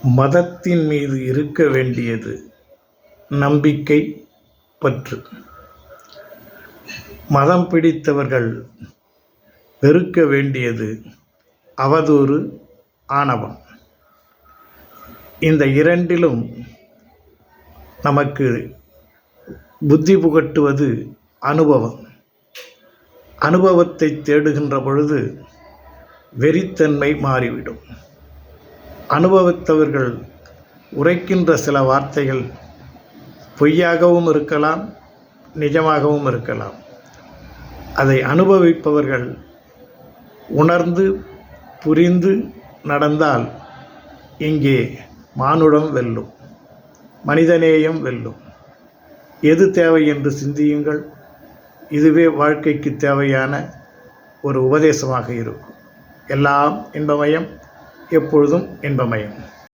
மதத்தின் மீது இருக்க வேண்டியது நம்பிக்கை, பற்று. மதம் பிடித்தவர்கள் வெறுக்க வேண்டியது அவதூறு, ஆணவம். இந்த இரண்டிலும் நமக்கு புத்தி புகட்டுவது அனுபவம். அனுபவத்தை தேடுகின்ற பொழுது வெறித்தன்மை மாறிவிடும். அனுபவித்தவர்கள் உரைக்கின்ற சில வார்த்தைகள் பொய்யாகவும் இருக்கலாம், நிஜமாகவும் இருக்கலாம். அதை அனுபவிப்பவர்கள் உணர்ந்து புரிந்து நடந்தால் இங்கே மானுடம் வெல்லும், மனிதநேயம் வெல்லும். எது தேவை என்று சிந்தியுங்கள். இதுவே வாழ்க்கைக்கு தேவையான ஒரு உபதேசமாக இருக்கும். எல்லாம் இன்பமயம், எப்பொழுதும் இன்பமயம்.